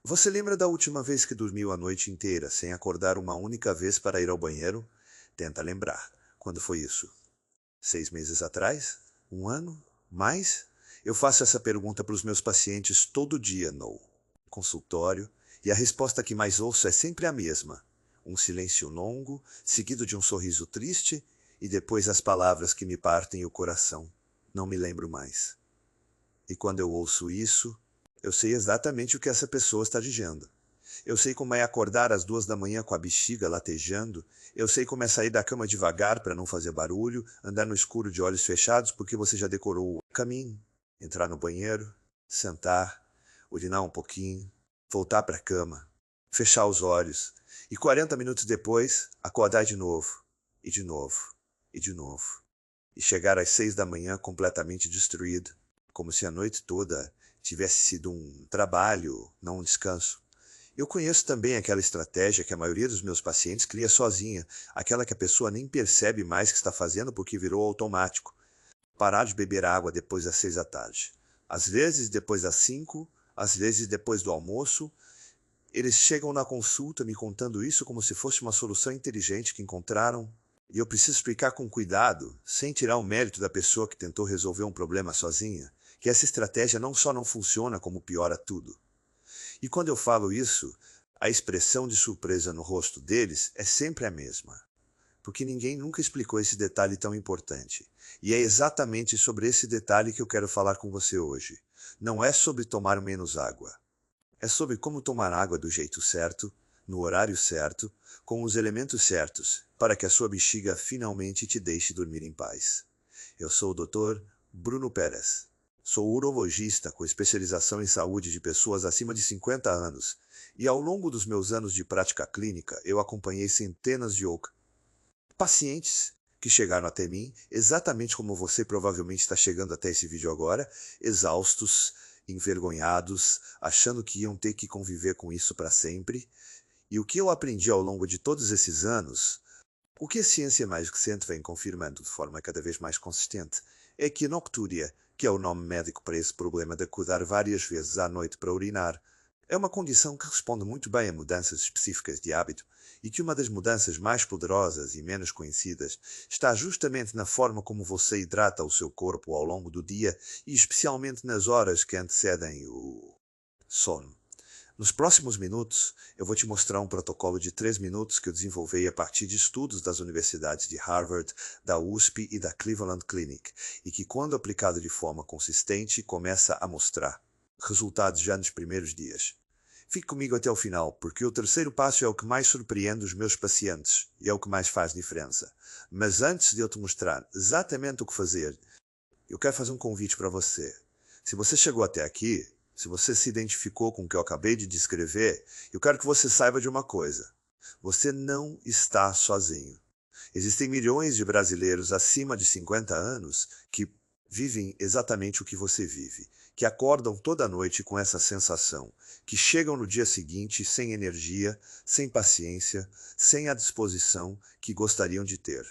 Você lembra da última vez que dormiu a noite inteira sem acordar uma única vez para ir ao banheiro? Tenta lembrar. Quando foi isso? 6 meses atrás? Um ano? Mais? Eu faço essa pergunta para os meus pacientes todo dia no consultório e a resposta que mais ouço é sempre a mesma. Um silêncio longo, seguido de um sorriso triste e depois as palavras que me partem o coração. Não me lembro mais. E quando eu ouço isso, eu sei exatamente o que essa pessoa está dizendo. Eu sei como é acordar às 2 da manhã com a bexiga latejando. Eu sei como é sair da cama devagar para não fazer barulho, andar no escuro de olhos fechados porque você já decorou o caminho, entrar no banheiro, sentar, urinar um pouquinho, voltar para a cama, fechar os olhos e 40 minutos depois acordar de novo, e de novo, e de novo. E chegar às 6 da manhã completamente destruído, como se a noite toda tivesse sido um trabalho, não um descanso. Eu conheço também aquela estratégia que a maioria dos meus pacientes cria sozinha, aquela que a pessoa nem percebe mais que está fazendo porque virou automático. Parar de beber água depois das 6 da tarde. Às vezes depois das 5, às vezes depois do almoço. Eles chegam na consulta me contando isso como se fosse uma solução inteligente que encontraram. E eu preciso explicar com cuidado, sem tirar o mérito da pessoa que tentou resolver um problema sozinha, que essa estratégia não só não funciona, como piora tudo. E quando eu falo isso, a expressão de surpresa no rosto deles é sempre a mesma, porque ninguém nunca explicou esse detalhe tão importante. E é exatamente sobre esse detalhe que eu quero falar com você hoje. Não é sobre tomar menos água. É sobre como tomar água do jeito certo, no horário certo, com os elementos certos, para que a sua bexiga finalmente te deixe dormir em paz. Eu sou o Dr. Bruno Pérez. Sou urologista com especialização em saúde de pessoas acima de 50 anos, e ao longo dos meus anos de prática clínica, eu acompanhei centenas de pacientes que chegaram até mim, exatamente como você provavelmente está chegando até esse vídeo agora, exaustos, envergonhados, achando que iam ter que conviver com isso para sempre. E o que eu aprendi ao longo de todos esses anos, o que a ciência mais recente vem confirmando de forma cada vez mais consistente, é que a noctúria, que é o nome médico para esse problema de acordar várias vezes à noite para urinar, é uma condição que responde muito bem a mudanças específicas de hábito e que uma das mudanças mais poderosas e menos conhecidas está justamente na forma como você hidrata o seu corpo ao longo do dia e especialmente nas horas que antecedem o sono. Nos próximos minutos, eu vou te mostrar um protocolo de 3 minutos que eu desenvolvi a partir de estudos das universidades de Harvard, da USP e da Cleveland Clinic, e que, quando aplicado de forma consistente, começa a mostrar resultados já nos primeiros dias. Fique comigo até o final, porque o terceiro passo é o que mais surpreende os meus pacientes e é o que mais faz diferença. Mas antes de eu te mostrar exatamente o que fazer, eu quero fazer um convite para você. Se você chegou até aqui, se você se identificou com o que eu acabei de descrever, eu quero que você saiba de uma coisa. Você não está sozinho. Existem milhões de brasileiros acima de 50 anos que vivem exatamente o que você vive, que acordam toda noite com essa sensação, que chegam no dia seguinte sem energia, sem paciência, sem a disposição que gostariam de ter.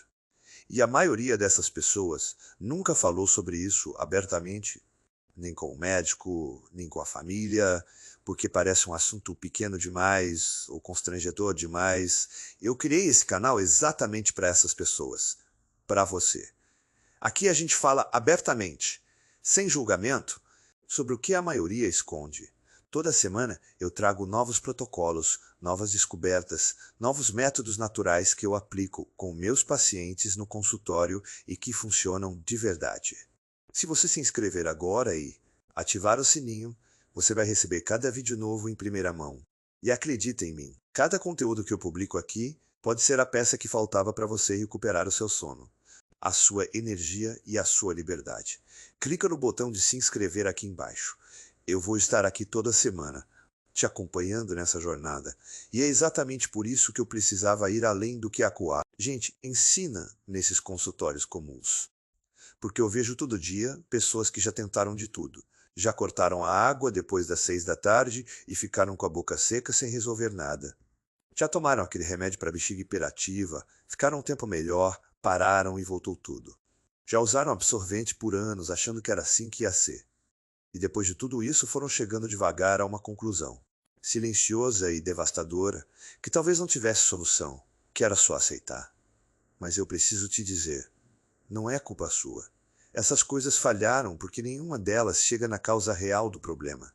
E a maioria dessas pessoas nunca falou sobre isso abertamente, nem com o médico, nem com a família, porque parece um assunto pequeno demais ou constrangedor demais. Eu criei esse canal exatamente para essas pessoas, para você. Aqui a gente fala abertamente, sem julgamento, sobre o que a maioria esconde. Toda semana eu trago novos protocolos, novas descobertas, novos métodos naturais que eu aplico com meus pacientes no consultório e que funcionam de verdade. Se você se inscrever agora e ativar o sininho, você vai receber cada vídeo novo em primeira mão. E acredita em mim, cada conteúdo que eu publico aqui pode ser a peça que faltava para você recuperar o seu sono, a sua energia e a sua liberdade. Clica no botão de se inscrever aqui embaixo. Eu vou estar aqui toda semana, te acompanhando nessa jornada. E é exatamente por isso que eu precisava ir além do que acuar. Gente, ensina nesses consultórios comuns. Porque eu vejo todo dia pessoas que já tentaram de tudo. Já cortaram a água depois das 6 da tarde e ficaram com a boca seca sem resolver nada. Já tomaram aquele remédio para bexiga hiperativa, ficaram um tempo melhor, pararam e voltou tudo. Já usaram absorvente por anos, achando que era assim que ia ser. E depois de tudo isso foram chegando devagar a uma conclusão. silenciosa e devastadora, que talvez não tivesse solução, que era só aceitar. Mas eu preciso te dizer, não é culpa sua. Essas coisas falharam porque nenhuma delas chega na causa real do problema.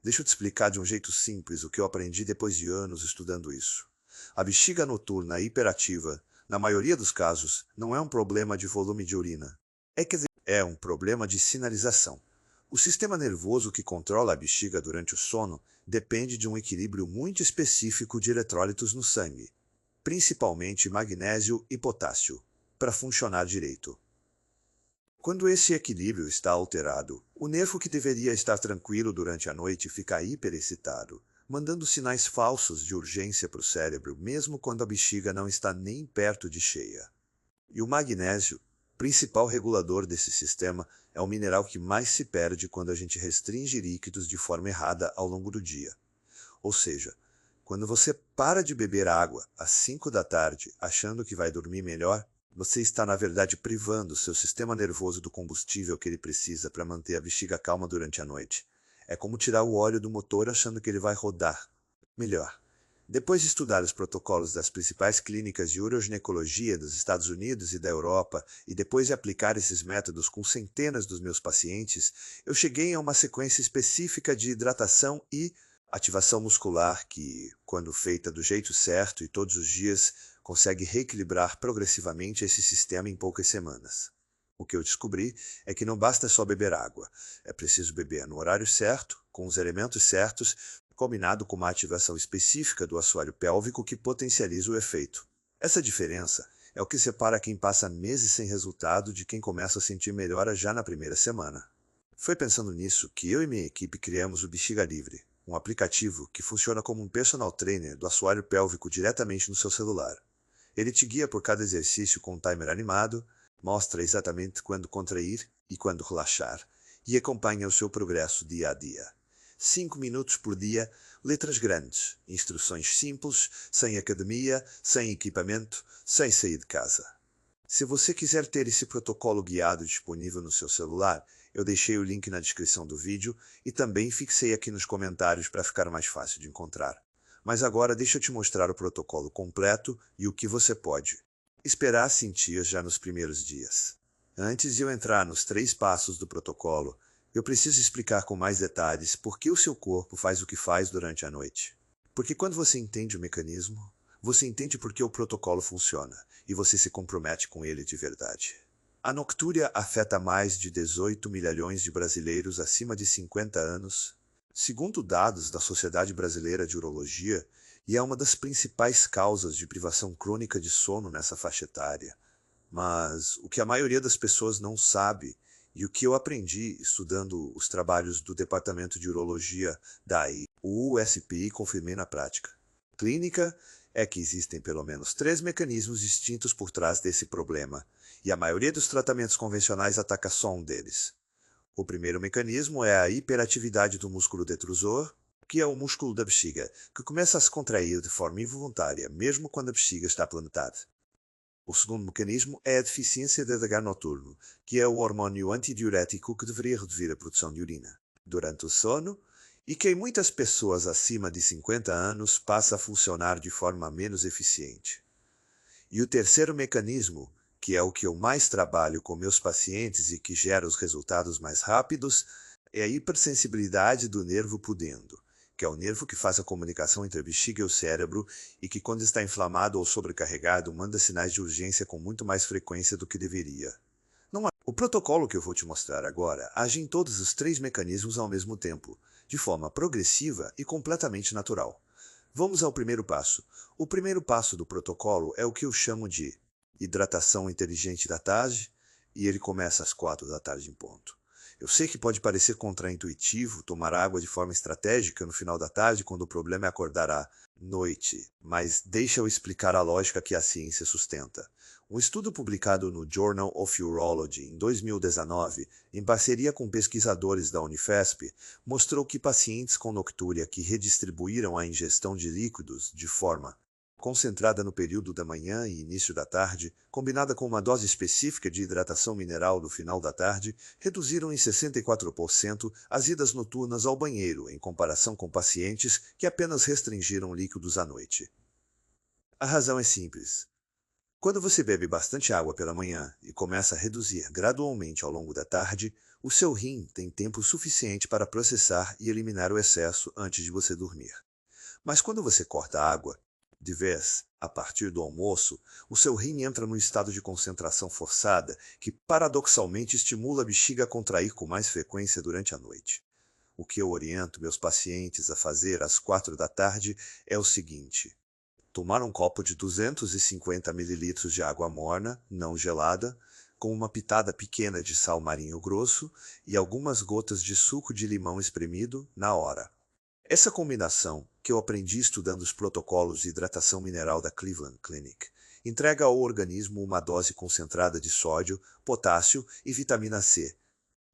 Deixa eu te explicar de um jeito simples o que eu aprendi depois de anos estudando isso. A bexiga noturna hiperativa, na maioria dos casos, não é um problema de volume de urina. É um problema de sinalização. O sistema nervoso que controla a bexiga durante o sono depende de um equilíbrio muito específico de eletrólitos no sangue, principalmente magnésio e potássio, para funcionar direito. Quando esse equilíbrio está alterado, o nervo que deveria estar tranquilo durante a noite fica hiperexcitado, mandando sinais falsos de urgência para o cérebro, mesmo quando a bexiga não está nem perto de cheia. E o magnésio, principal regulador desse sistema, é o mineral que mais se perde quando a gente restringe líquidos de forma errada ao longo do dia. Ou seja, quando você para de beber água às 5 da tarde achando que vai dormir melhor, você está na verdade privando seu sistema nervoso do combustível que ele precisa para manter a bexiga calma durante a noite. É como tirar o óleo do motor achando que ele vai rodar melhor. Depois de estudar os protocolos das principais clínicas de uroginecologia dos Estados Unidos e da Europa, e depois de aplicar esses métodos com centenas dos meus pacientes, eu cheguei a uma sequência específica de hidratação e ativação muscular que, quando feita do jeito certo e todos os dias, consegue reequilibrar progressivamente esse sistema em poucas semanas. O que eu descobri é que não basta só beber água, é preciso beber no horário certo, com os elementos certos, combinado com uma ativação específica do assoalho pélvico que potencializa o efeito. Essa diferença é o que separa quem passa meses sem resultado de quem começa a sentir melhora já na primeira semana. Foi pensando nisso que eu e minha equipe criamos o Bexiga Livre, um aplicativo que funciona como um personal trainer do assoalho pélvico diretamente no seu celular. Ele te guia por cada exercício com um timer animado, mostra exatamente quando contrair e quando relaxar, e acompanha o seu progresso dia a dia. 5 minutos por dia, letras grandes, instruções simples, sem academia, sem equipamento, sem sair de casa. Se você quiser ter esse protocolo guiado disponível no seu celular, eu deixei o link na descrição do vídeo e também fixei aqui nos comentários para ficar mais fácil de encontrar. Mas agora deixa eu te mostrar o protocolo completo e o que você pode esperar sentir já nos primeiros dias. Antes de eu entrar nos 3 passos do protocolo, eu preciso explicar com mais detalhes por que o seu corpo faz o que faz durante a noite. Porque quando você entende o mecanismo, você entende por que o protocolo funciona e você se compromete com ele de verdade. A noctúria afeta mais de 18 milhões de brasileiros acima de 50 anos, segundo dados da Sociedade Brasileira de Urologia, e é uma das principais causas de privação crônica de sono nessa faixa etária. Mas o que a maioria das pessoas não sabe, e o que eu aprendi estudando os trabalhos do Departamento de Urologia da USP e confirmei na prática clínica, é que existem pelo menos 3 mecanismos distintos por trás desse problema, e a maioria dos tratamentos convencionais ataca só um deles. O primeiro mecanismo é a hiperatividade do músculo detrusor, que é o músculo da bexiga, que começa a se contrair de forma involuntária, mesmo quando a bexiga está plantada. O segundo mecanismo é a deficiência de DH noturno, que é o hormônio antidiurético que deveria reduzir a produção de urina durante o sono e que em muitas pessoas acima de 50 anos passa a funcionar de forma menos eficiente. E o terceiro mecanismo, que é o que eu mais trabalho com meus pacientes e que gera os resultados mais rápidos, é a hipersensibilidade do nervo pudendo, que é o nervo que faz a comunicação entre a bexiga e o cérebro e que, quando está inflamado ou sobrecarregado, manda sinais de urgência com muito mais frequência do que deveria. O protocolo que eu vou te mostrar agora age em todos os 3 mecanismos ao mesmo tempo, de forma progressiva e completamente natural. Vamos ao primeiro passo. O primeiro passo do protocolo é o que eu chamo de hidratação inteligente da tarde, e ele começa às 4 da tarde em ponto. Eu sei que pode parecer contraintuitivo tomar água de forma estratégica no final da tarde quando o problema é acordar à noite, mas deixa eu explicar a lógica que a ciência sustenta. Um estudo publicado no Journal of Urology em 2019, em parceria com pesquisadores da Unifesp, mostrou que pacientes com noctúria que redistribuíram a ingestão de líquidos de forma concentrada no período da manhã e início da tarde, combinada com uma dose específica de hidratação mineral no final da tarde, reduziram em 64% as idas noturnas ao banheiro em comparação com pacientes que apenas restringiram líquidos à noite. A razão é simples. Quando você bebe bastante água pela manhã e começa a reduzir gradualmente ao longo da tarde, o seu rim tem tempo suficiente para processar e eliminar o excesso antes de você dormir. Mas quando você corta a água, de vez, a partir do almoço, o seu rim entra num estado de concentração forçada que paradoxalmente estimula a bexiga a contrair com mais frequência durante a noite. O que eu oriento meus pacientes a fazer às 4 da tarde é o seguinte: tomar um copo de 250 ml de água morna, não gelada, com uma pitada pequena de sal marinho grosso e algumas gotas de suco de limão espremido na hora. Essa combinação, que eu aprendi estudando os protocolos de hidratação mineral da Cleveland Clinic, entrega ao organismo uma dose concentrada de sódio, potássio e vitamina C,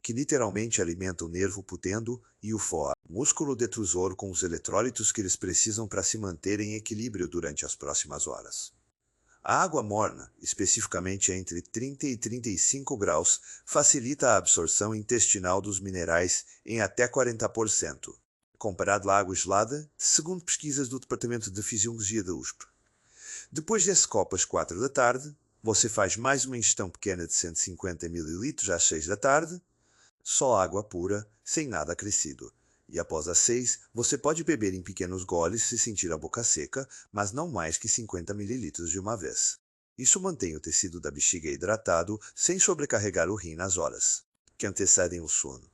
que literalmente alimenta o nervo putendo e o foie, músculo detrusor, com os eletrólitos que eles precisam para se manter em equilíbrio durante as próximas horas. A água morna, especificamente entre 30 e 35 graus, facilita a absorção intestinal dos minerais em até 40%, comparado à água gelada, segundo pesquisas do Departamento de Fisiologia da USP. Depois desse copo às 4 da tarde, você faz mais uma ingestão pequena de 150 ml às 6 da tarde, só água pura, sem nada acrescido. E após as 6, você pode beber em pequenos goles se sentir a boca seca, mas não mais que 50 ml de uma vez. Isso mantém o tecido da bexiga hidratado sem sobrecarregar o rim nas horas que antecedem o sono.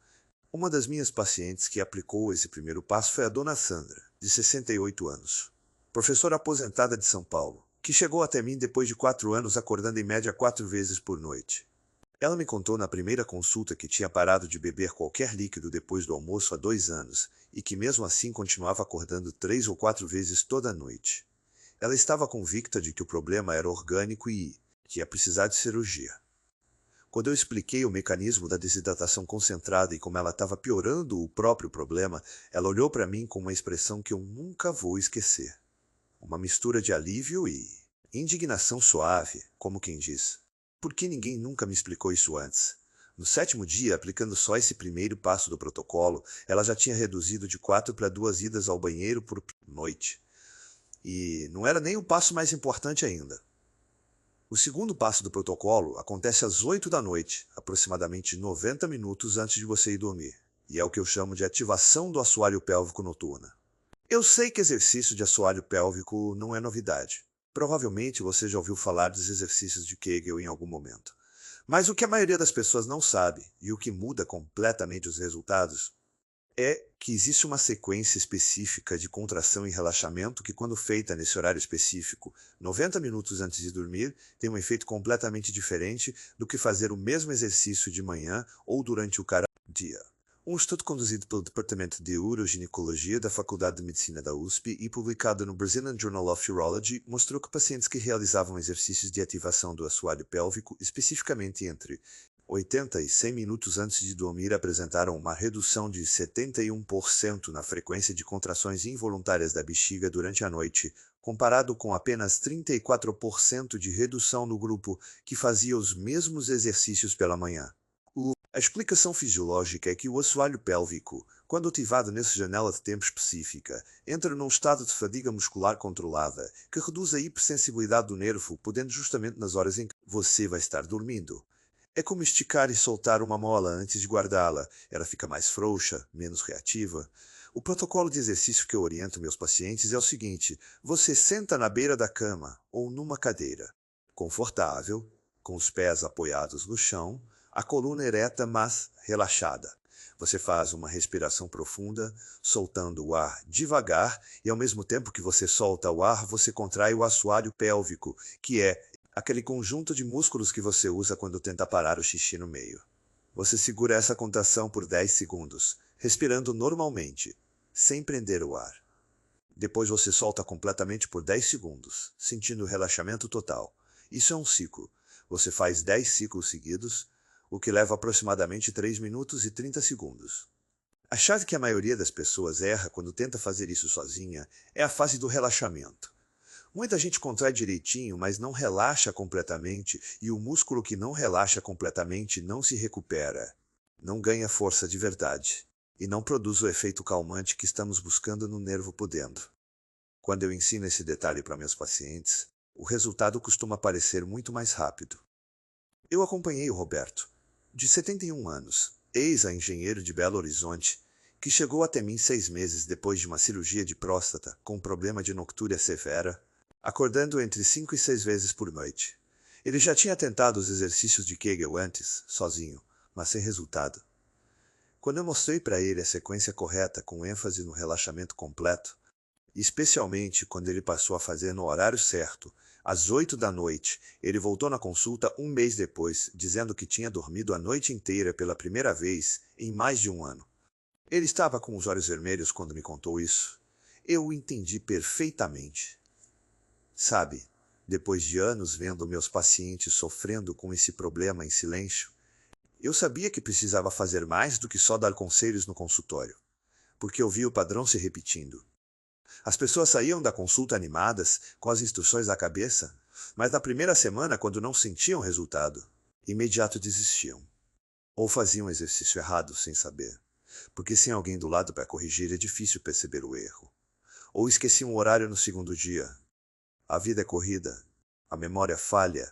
Uma das minhas pacientes que aplicou esse primeiro passo foi a dona Sandra, de 68 anos, professora aposentada de São Paulo, que chegou até mim depois de 4 anos acordando em média 4 vezes por noite. Ela me contou na primeira consulta que tinha parado de beber qualquer líquido depois do almoço há 2 anos e que mesmo assim continuava acordando 3 ou 4 vezes toda noite. Ela estava convicta de que o problema era orgânico e que ia precisar de cirurgia. Quando eu expliquei o mecanismo da desidratação concentrada e como ela estava piorando o próprio problema, ela olhou para mim com uma expressão que eu nunca vou esquecer. Uma mistura de alívio e indignação suave, como quem diz: por que ninguém nunca me explicou isso antes? No 7º dia, aplicando só esse primeiro passo do protocolo, ela já tinha reduzido de 4 para 2 idas ao banheiro por noite. E não era nem o passo mais importante ainda. O segundo passo do protocolo acontece às 8 da noite, aproximadamente 90 minutos antes de você ir dormir, e é o que eu chamo de ativação do assoalho pélvico noturna. Eu sei que exercício de assoalho pélvico não é novidade. Provavelmente você já ouviu falar dos exercícios de Kegel em algum momento. Mas o que a maioria das pessoas não sabe, e o que muda completamente os resultados, é que existe uma sequência específica de contração e relaxamento que, quando feita nesse horário específico, 90 minutos antes de dormir, tem um efeito completamente diferente do que fazer o mesmo exercício de manhã ou durante o dia. Um estudo conduzido pelo Departamento de Uroginecologia da Faculdade de Medicina da USP e publicado no Brazilian Journal of Urology mostrou que pacientes que realizavam exercícios de ativação do assoalho pélvico, especificamente entre 80 e 100 minutos antes de dormir, apresentaram uma redução de 71% na frequência de contrações involuntárias da bexiga durante a noite, comparado com apenas 34% de redução no grupo que fazia os mesmos exercícios pela manhã. A explicação fisiológica é que o assoalho pélvico, quando ativado nessa janela de tempo específica, entra num estado de fadiga muscular controlada, que reduz a hipersensibilidade do nervo, podendo justamente nas horas em que você vai estar dormindo. É como esticar e soltar uma mola antes de guardá-la. Ela fica mais frouxa, menos reativa. O protocolo de exercício que eu oriento meus pacientes é o seguinte: você senta na beira da cama ou numa cadeira, confortável, com os pés apoiados no chão, a coluna ereta, mas relaxada. Você faz uma respiração profunda, soltando o ar devagar, e ao mesmo tempo que você solta o ar, você contrai o assoalho pélvico, que é aquele conjunto de músculos que você usa quando tenta parar o xixi no meio. Você segura essa contração por 10 segundos, respirando normalmente, sem prender o ar. Depois você solta completamente por 10 segundos, sentindo o relaxamento total. Isso é um ciclo. Você faz 10 ciclos seguidos, o que leva aproximadamente 3 minutos e 30 segundos. A chave que a maioria das pessoas erra quando tenta fazer isso sozinha é a fase do relaxamento. Muita gente contrai direitinho, mas não relaxa completamente, e o músculo que não relaxa completamente não se recupera, não ganha força de verdade, e não produz o efeito calmante que estamos buscando no nervo pudendo. Quando eu ensino esse detalhe para meus pacientes, o resultado costuma parecer muito mais rápido. Eu acompanhei o Roberto, de 71 anos, ex-engenheiro de Belo Horizonte, que chegou até mim 6 meses depois de uma cirurgia de próstata com um problema de noctúria severa, acordando entre 5 e 6 vezes por noite. Ele já tinha tentado os exercícios de Kegel antes, sozinho, mas sem resultado. Quando eu mostrei para ele a sequência correta com ênfase no relaxamento completo, especialmente quando ele passou a fazer no horário certo, às 8 da noite, ele voltou na consulta um mês depois, dizendo que tinha dormido a noite inteira pela primeira vez em mais de um ano. Ele estava com os olhos vermelhos quando me contou isso. Eu o entendi perfeitamente. Sabe, depois de anos vendo meus pacientes sofrendo com esse problema em silêncio, eu sabia que precisava fazer mais do que só dar conselhos no consultório, porque eu vi o padrão se repetindo. As pessoas saíam da consulta animadas, com as instruções na cabeça, mas na primeira semana, quando não sentiam resultado, imediato desistiam. Ou faziam exercício errado sem saber, porque sem alguém do lado para corrigir é difícil perceber o erro. Ou esqueciam o horário no segundo dia. A vida é corrida, a memória falha,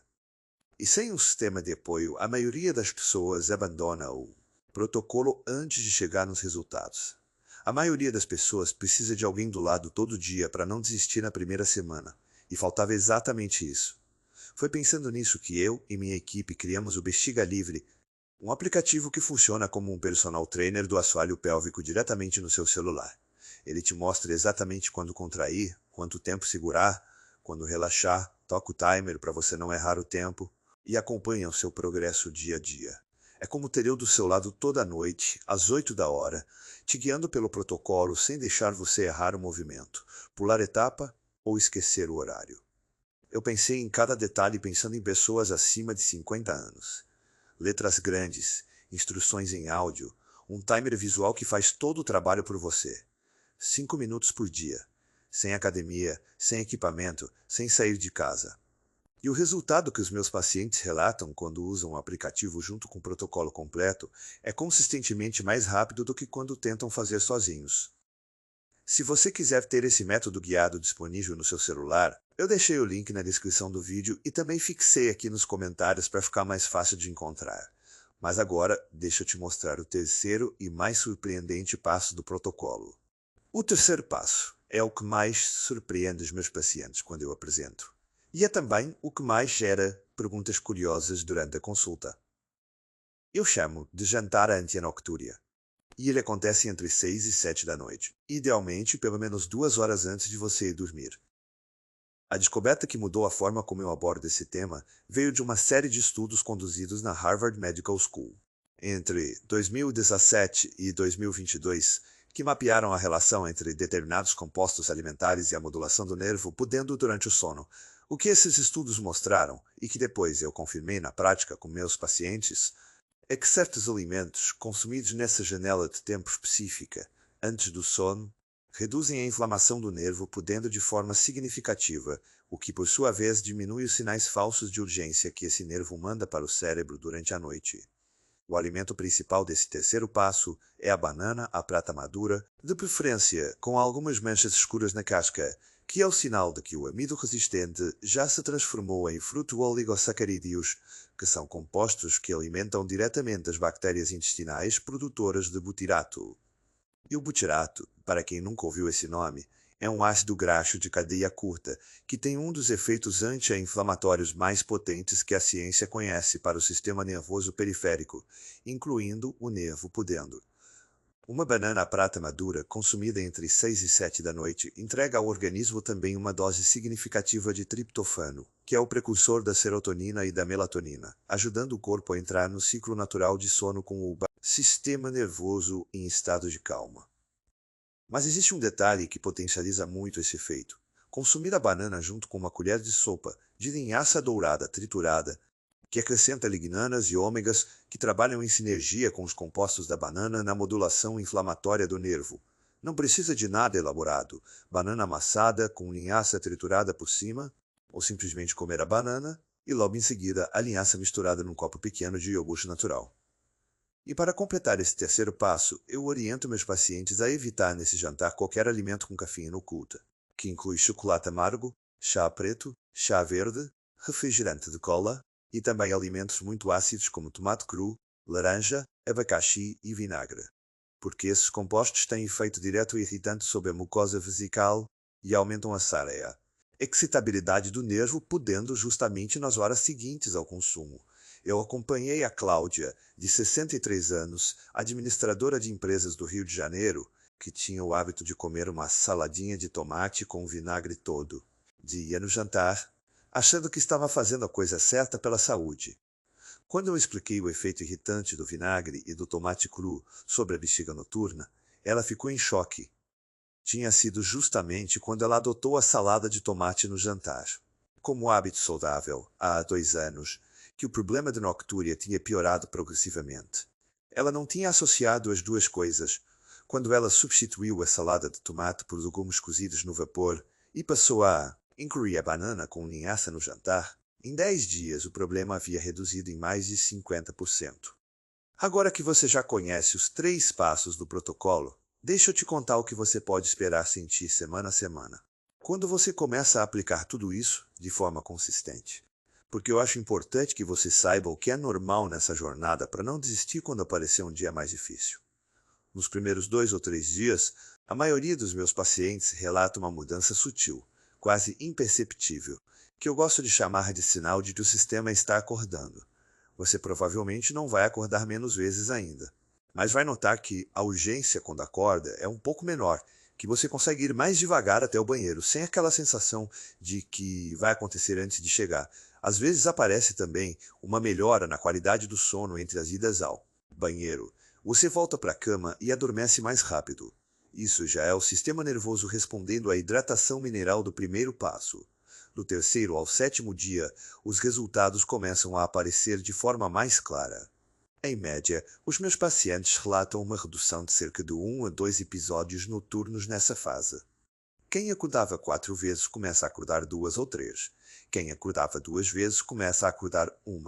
e sem um sistema de apoio, a maioria das pessoas abandona o protocolo antes de chegar nos resultados. A maioria das pessoas precisa de alguém do lado todo dia para não desistir na primeira semana, e faltava exatamente isso. Foi pensando nisso que eu e minha equipe criamos o Bexiga Livre, um aplicativo que funciona como um personal trainer do assoalho pélvico diretamente no seu celular. Ele te mostra exatamente quando contrair, quanto tempo segurar, quando relaxar, toca o timer para você não errar o tempo e acompanha o seu progresso dia a dia. É como ter eu do seu lado toda noite, às 8 da hora, te guiando pelo protocolo sem deixar você errar o movimento, pular etapa ou esquecer o horário. Eu pensei em cada detalhe pensando em pessoas acima de 50 anos. Letras grandes, instruções em áudio, um timer visual que faz todo o trabalho por você. 5 minutos por dia, sem academia, sem equipamento, sem sair de casa. E o resultado que os meus pacientes relatam quando usam o aplicativo junto com o protocolo completo é consistentemente mais rápido do que quando tentam fazer sozinhos. Se você quiser ter esse método guiado disponível no seu celular, eu deixei o link na descrição do vídeo e também fixei aqui nos comentários para ficar mais fácil de encontrar. Mas agora, deixa eu te mostrar o terceiro e mais surpreendente passo do protocolo. O terceiro passo é o que mais surpreende os meus pacientes quando eu apresento. E é também o que mais gera perguntas curiosas durante a consulta. Eu chamo de jantar anti-noctúria. E ele acontece entre 6 e 7 da noite, idealmente pelo menos 2 horas antes de você ir dormir. A descoberta que mudou a forma como eu abordo esse tema veio de uma série de estudos conduzidos na Harvard Medical School, entre 2017 e 2022, que mapearam a relação entre determinados compostos alimentares e a modulação do nervo pudendo durante o sono. O que esses estudos mostraram, e que depois eu confirmei na prática com meus pacientes, é que certos alimentos consumidos nessa janela de tempo específica, antes do sono, reduzem a inflamação do nervo pudendo de forma significativa, o que por sua vez diminui os sinais falsos de urgência que esse nervo manda para o cérebro durante a noite. O alimento principal desse terceiro passo é a banana à prata madura, de preferência com algumas manchas escuras na casca, que é o sinal de que o amido resistente já se transformou em fruto-oligosacarídeos, que são compostos que alimentam diretamente as bactérias intestinais produtoras de butirato. E o butirato, para quem nunca ouviu esse nome, é um ácido graxo de cadeia curta, que tem um dos efeitos anti-inflamatórios mais potentes que a ciência conhece para o sistema nervoso periférico, incluindo o nervo pudendo. Uma banana à prata madura, consumida entre 6 e 7 da noite, entrega ao organismo também uma dose significativa de triptofano, que é o precursor da serotonina e da melatonina, ajudando o corpo a entrar no ciclo natural de sono com o sistema nervoso em estado de calma. Mas existe um detalhe que potencializa muito esse efeito. Consumir a banana junto com uma colher de sopa de linhaça dourada triturada, que acrescenta lignanas e ômegas que trabalham em sinergia com os compostos da banana na modulação inflamatória do nervo, Não precisa de nada elaborado. Banana amassada com linhaça triturada por cima, ou simplesmente comer a banana e logo em seguida a linhaça misturada num copo pequeno de iogurte natural. E para completar esse terceiro passo, eu oriento meus pacientes a evitar nesse jantar qualquer alimento com cafeína oculta, que inclui chocolate amargo, chá preto, chá verde, refrigerante de cola e também alimentos muito ácidos como tomate cru, laranja, abacaxi e vinagre, porque esses compostos têm efeito direto e irritante sobre a mucosa vesical e aumentam a SAREA, excitabilidade do nervo, podendo justamente nas horas seguintes ao consumo. Eu acompanhei a Cláudia, de 63 anos, administradora de empresas do Rio de Janeiro, que tinha o hábito de comer uma saladinha de tomate com o vinagre todo. Dia no jantar, achando que estava fazendo a coisa certa pela saúde. Quando eu expliquei o efeito irritante do vinagre e do tomate cru sobre a bexiga noturna, ela ficou em choque. Tinha sido justamente quando ela adotou a salada de tomate no jantar. Como hábito saudável, há 2 anos, que o problema de noctúria tinha piorado progressivamente. Ela não tinha associado as duas coisas, quando ela substituiu a salada de tomate por legumes cozidos no vapor e passou a incluir a banana com linhaça no jantar. Em 10 dias o problema havia reduzido em mais de 50%. Agora que você já conhece os 3 passos do protocolo, deixa eu te contar o que você pode esperar sentir semana a semana, quando você começa a aplicar tudo isso de forma consistente. Porque eu acho importante que você saiba o que é normal nessa jornada para não desistir quando aparecer um dia mais difícil. Nos primeiros 2 ou 3 dias, a maioria dos meus pacientes relata uma mudança sutil, quase imperceptível, que eu gosto de chamar de sinal de que o sistema está acordando. Você provavelmente não vai acordar menos vezes ainda, mas vai notar que a urgência quando acorda é um pouco menor, que você consegue ir mais devagar até o banheiro, sem aquela sensação de que vai acontecer antes de chegar. Às vezes aparece também uma melhora na qualidade do sono entre as idas ao banheiro. Você volta para a cama e adormece mais rápido. Isso já é o sistema nervoso respondendo à hidratação mineral do primeiro passo. Do terceiro ao 7º dia, os resultados começam a aparecer de forma mais clara. Em média, os meus pacientes relatam uma redução de cerca de 1 a 2 episódios noturnos nessa fase. Quem acordava 4 vezes começa a acordar 2 ou 3. Quem acordava 2 vezes começa a acordar 1.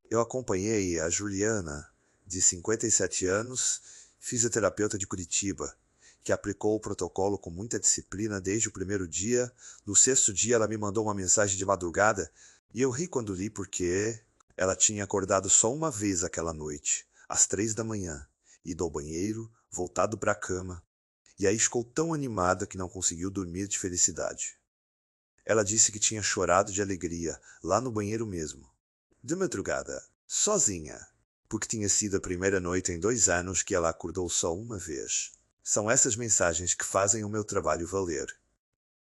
Eu acompanhei a Juliana, de 57 anos, fisioterapeuta de Curitiba, que aplicou o protocolo com muita disciplina desde o primeiro dia. No 6º dia ela me mandou uma mensagem de madrugada e eu ri quando li porque ela tinha acordado só uma vez aquela noite, às 3 da manhã, ido ao banheiro, voltado para a cama, e aí ficou tão animada que não conseguiu dormir de felicidade. Ela disse que tinha chorado de alegria, lá no banheiro mesmo. De madrugada, sozinha, porque tinha sido a primeira noite em 2 anos que ela acordou só uma vez. São essas mensagens que fazem o meu trabalho valer.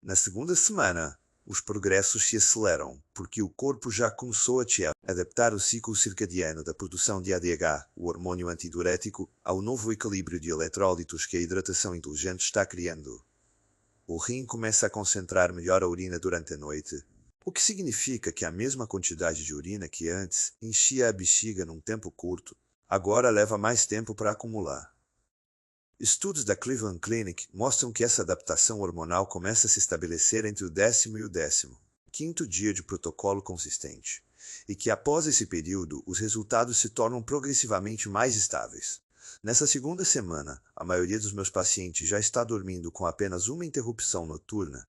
Na segunda semana, os progressos se aceleram, porque o corpo já começou a adaptar o ciclo circadiano da produção de ADH, o hormônio antidiurético, ao novo equilíbrio de eletrólitos que a hidratação inteligente está criando. O rim começa a concentrar melhor a urina durante a noite, o que significa que a mesma quantidade de urina que antes enchia a bexiga num tempo curto, agora leva mais tempo para acumular. Estudos da Cleveland Clinic mostram que essa adaptação hormonal começa a se estabelecer entre o 10º e o 15º dia de protocolo consistente, e que após esse período os resultados se tornam progressivamente mais estáveis. Nessa segunda semana, a maioria dos meus pacientes já está dormindo com apenas uma interrupção noturna,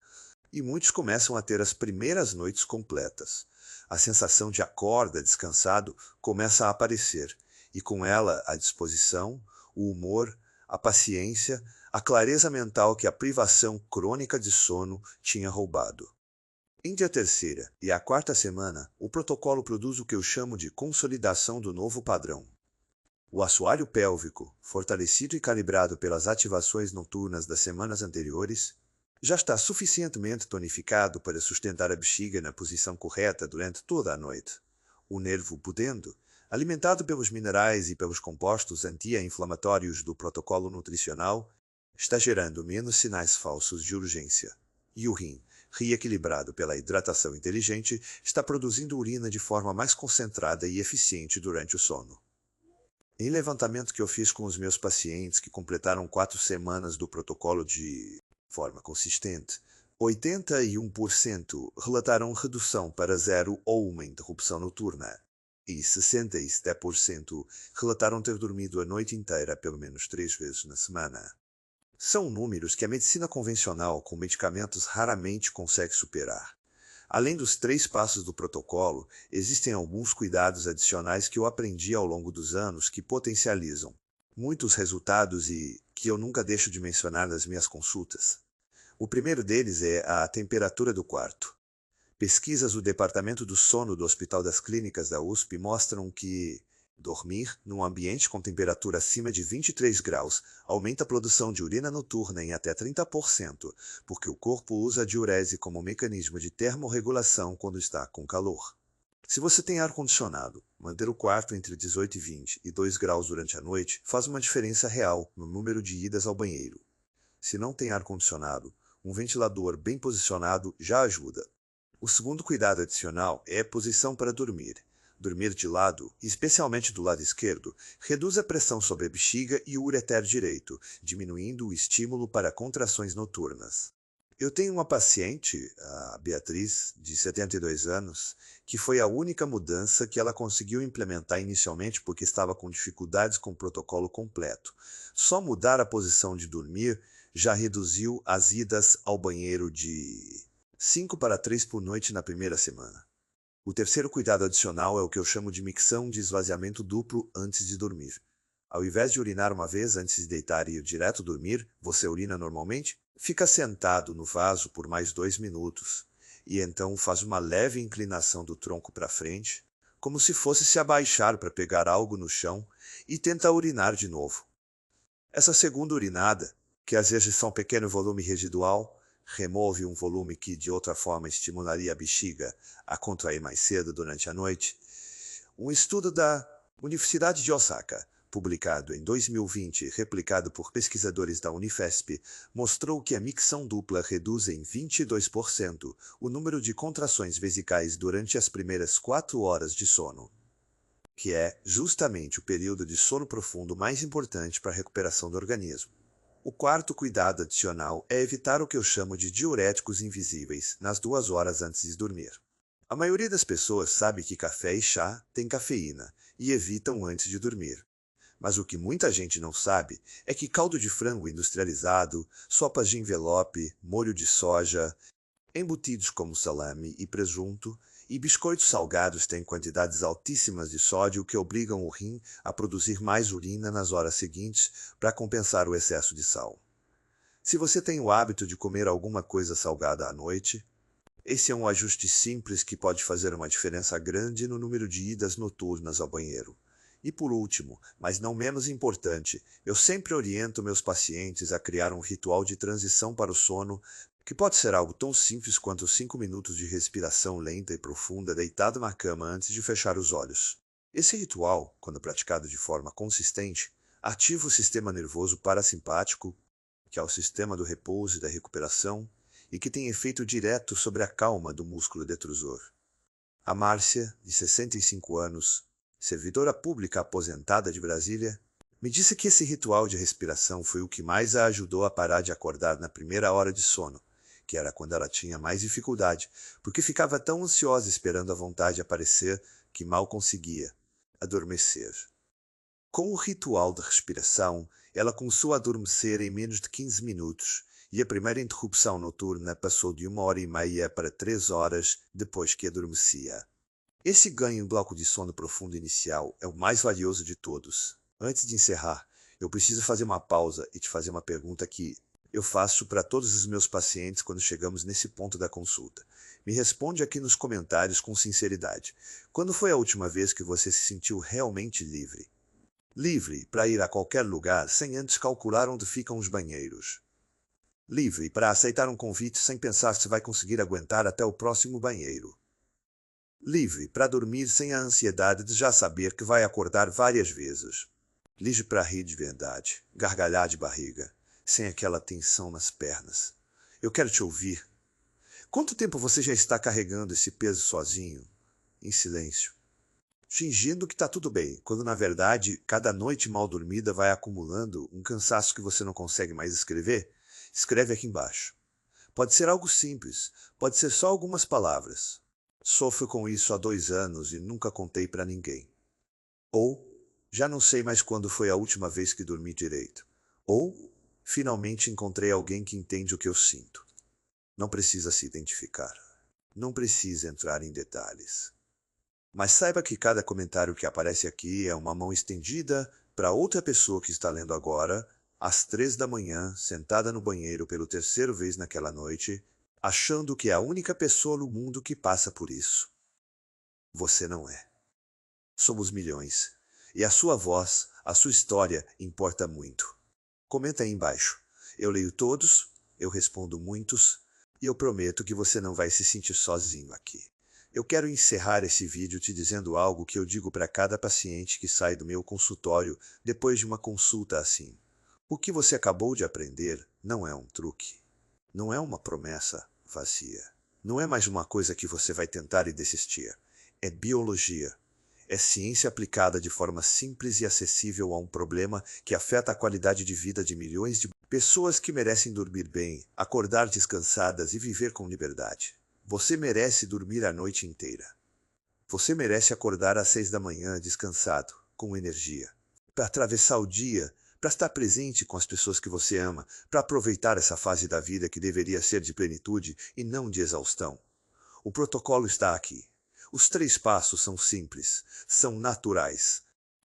e muitos começam a ter as primeiras noites completas. A sensação de acorda descansado começa a aparecer, e com ela a disposição, o humor, a paciência, a clareza mental que a privação crônica de sono tinha roubado. Entre a terceira e a 4ª semana, o protocolo produz o que eu chamo de consolidação do novo padrão. O assoalho pélvico, fortalecido e calibrado pelas ativações noturnas das semanas anteriores, já está suficientemente tonificado para sustentar a bexiga na posição correta durante toda a noite. O nervo pudendo, alimentado pelos minerais e pelos compostos anti-inflamatórios do protocolo nutricional, está gerando menos sinais falsos de urgência. E o rim, reequilibrado pela hidratação inteligente, está produzindo urina de forma mais concentrada e eficiente durante o sono. Em levantamento que eu fiz com os meus pacientes que completaram 4 semanas do protocolo de forma consistente, 81% relataram redução para zero ou uma interrupção noturna, e 67% relataram ter dormido a noite inteira pelo menos 3 vezes na semana. São números que a medicina convencional com medicamentos raramente consegue superar. Além dos 3 passos do protocolo, existem alguns cuidados adicionais que eu aprendi ao longo dos anos que potencializam muitos resultados e que eu nunca deixo de mencionar nas minhas consultas. O primeiro deles é a temperatura do quarto. Pesquisas do Departamento do Sono do Hospital das Clínicas da USP mostram que dormir num ambiente com temperatura acima de 23 graus aumenta a produção de urina noturna em até 30%, porque o corpo usa a diurese como mecanismo de termorregulação quando está com calor. Se você tem ar-condicionado, manter o quarto entre 18 e 20 e 2 graus durante a noite faz uma diferença real no número de idas ao banheiro. Se não tem ar-condicionado, um ventilador bem posicionado já ajuda. O segundo cuidado adicional é a posição para dormir. Dormir de lado, especialmente do lado esquerdo, reduz a pressão sobre a bexiga e o ureter direito, diminuindo o estímulo para contrações noturnas. Eu tenho uma paciente, a Beatriz, de 72 anos, que foi a única mudança que ela conseguiu implementar inicialmente porque estava com dificuldades com o protocolo completo. Só mudar a posição de dormir já reduziu as idas ao banheiro de 5 para 3 por noite na primeira semana. O terceiro cuidado adicional é o que eu chamo de micção de esvaziamento duplo antes de dormir. Ao invés de urinar uma vez antes de deitar e ir direto dormir, você urina normalmente? Fica sentado no vaso por mais 2 minutos, e então faz uma leve inclinação do tronco para frente, como se fosse se abaixar para pegar algo no chão, e tenta urinar de novo. Essa segunda urinada, que às vezes são um pequeno volume residual, remove um volume que de outra forma estimularia a bexiga a contrair mais cedo durante a noite. Um estudo da Universidade de Osaka, publicado em 2020 e replicado por pesquisadores da Unifesp, mostrou que a micção dupla reduz em 22% o número de contrações vesicais durante as primeiras 4 horas de sono, que é justamente o período de sono profundo mais importante para a recuperação do organismo. O quarto cuidado adicional é evitar o que eu chamo de diuréticos invisíveis nas 2 horas antes de dormir. A maioria das pessoas sabe que café e chá têm cafeína e evitam antes de dormir. Mas o que muita gente não sabe é que caldo de frango industrializado, sopas de envelope, molho de soja, embutidos como salame e presunto e biscoitos salgados têm quantidades altíssimas de sódio que obrigam o rim a produzir mais urina nas horas seguintes para compensar o excesso de sal. Se você tem o hábito de comer alguma coisa salgada à noite, esse é um ajuste simples que pode fazer uma diferença grande no número de idas noturnas ao banheiro. E por último, mas não menos importante, eu sempre oriento meus pacientes a criar um ritual de transição para o sono que pode ser algo tão simples quanto 5 minutos de respiração lenta e profunda deitado na cama antes de fechar os olhos. Esse ritual, quando praticado de forma consistente, ativa o sistema nervoso parasimpático, que é o sistema do repouso e da recuperação, e que tem efeito direto sobre a calma do músculo detrusor. A Márcia, de 65 anos, servidora pública aposentada de Brasília, me disse que esse ritual de respiração foi o que mais a ajudou a parar de acordar na primeira hora de sono, que era quando ela tinha mais dificuldade, porque ficava tão ansiosa esperando a vontade aparecer que mal conseguia adormecer. Com o ritual da respiração, ela começou a adormecer em menos de 15 minutos, e a primeira interrupção noturna passou de 1h30 para 3 horas depois que adormecia. Esse ganho em bloco de sono profundo inicial é o mais valioso de todos. Antes de encerrar, eu preciso fazer uma pausa e te fazer uma pergunta que eu faço para todos os meus pacientes quando chegamos nesse ponto da consulta. Me responde aqui nos comentários com sinceridade. Quando foi a última vez que você se sentiu realmente livre? Livre para ir a qualquer lugar sem antes calcular onde ficam os banheiros. Livre para aceitar um convite sem pensar se vai conseguir aguentar até o próximo banheiro. Livre para dormir sem a ansiedade de já saber que vai acordar várias vezes. Livre para rir de verdade, gargalhar de barriga, sem aquela tensão nas pernas. Eu quero te ouvir. Quanto tempo você já está carregando esse peso sozinho, em silêncio? fingindo que está tudo bem, quando na verdade cada noite mal dormida vai acumulando um cansaço que você não consegue mais escrever? Escreve aqui embaixo. Pode ser algo simples, pode ser só algumas palavras. Sofro com isso há 2 anos e nunca contei para ninguém. Ou, já não sei mais quando foi a última vez que dormi direito. Ou, finalmente encontrei alguém que entende o que eu sinto. Não precisa se identificar. Não precisa entrar em detalhes. Mas saiba que cada comentário que aparece aqui é uma mão estendida para outra pessoa que está lendo agora, às 3 da manhã, sentada no banheiro pelo terceiro vez naquela noite, achando que é a única pessoa no mundo que passa por isso. Você não é. Somos milhões. E a sua voz, a sua história importa muito. Comenta aí embaixo. Eu leio todos, eu respondo muitos, e eu prometo que você não vai se sentir sozinho aqui. Eu quero encerrar esse vídeo te dizendo algo que eu digo para cada paciente que sai do meu consultório depois de uma consulta assim. O que você acabou de aprender não é um truque. Não é uma promessa vazia. Não é mais uma coisa que você vai tentar e desistir. É biologia. É ciência aplicada de forma simples e acessível a um problema que afeta a qualidade de vida de milhões de pessoas que merecem dormir bem, acordar descansadas e viver com liberdade. Você merece dormir a noite inteira. Você merece acordar às 6 da manhã descansado, com energia, para atravessar o dia, para estar presente com as pessoas que você ama, para aproveitar essa fase da vida que deveria ser de plenitude e não de exaustão. O protocolo está aqui. Os 3 passos são simples, são naturais.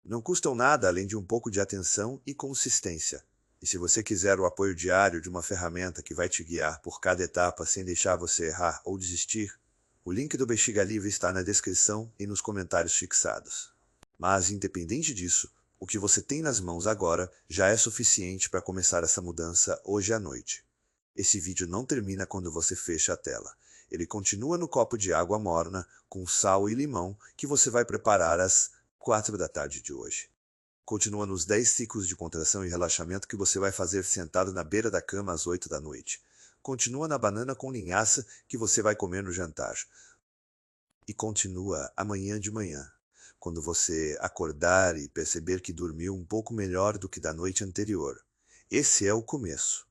Não custam nada além de um pouco de atenção e consistência. E se você quiser o apoio diário de uma ferramenta que vai te guiar por cada etapa sem deixar você errar ou desistir, o link do Bexiga Livre está na descrição e nos comentários fixados. Mas, independente disso, o que você tem nas mãos agora já é suficiente para começar essa mudança hoje à noite. Esse vídeo não termina quando você fecha a tela. Ele continua no copo de água morna, com sal e limão, que você vai preparar às 4 da tarde de hoje. Continua nos 10 ciclos de contração e relaxamento que você vai fazer sentado na beira da cama às 8 da noite. Continua na banana com linhaça que você vai comer no jantar. E continua amanhã de manhã, quando você acordar e perceber que dormiu um pouco melhor do que da noite anterior. Esse é o começo.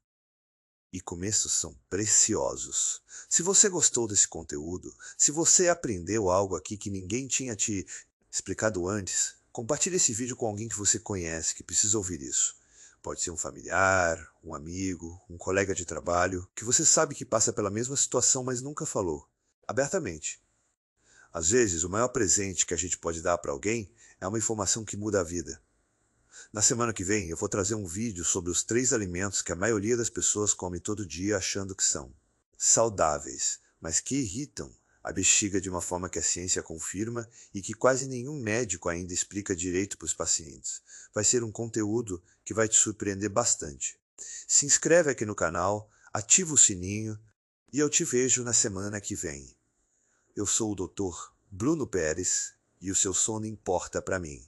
E começos são preciosos. Se você gostou desse conteúdo, se você aprendeu algo aqui que ninguém tinha te explicado antes, compartilhe esse vídeo com alguém que você conhece, que precisa ouvir isso. Pode ser um familiar, um amigo, um colega de trabalho, que você sabe que passa pela mesma situação, mas nunca falou, abertamente. Às vezes, o maior presente que a gente pode dar para alguém é uma informação que muda a vida. Na semana que vem eu vou trazer um vídeo sobre os 3 alimentos que a maioria das pessoas come todo dia achando que são saudáveis, mas que irritam a bexiga de uma forma que a ciência confirma e que quase nenhum médico ainda explica direito para os pacientes. Vai ser um conteúdo que vai te surpreender bastante. Se inscreve aqui no canal, ativa o sininho e eu te vejo na semana que vem. Eu sou o Dr. Bruno Pérez e o seu sono importa para mim.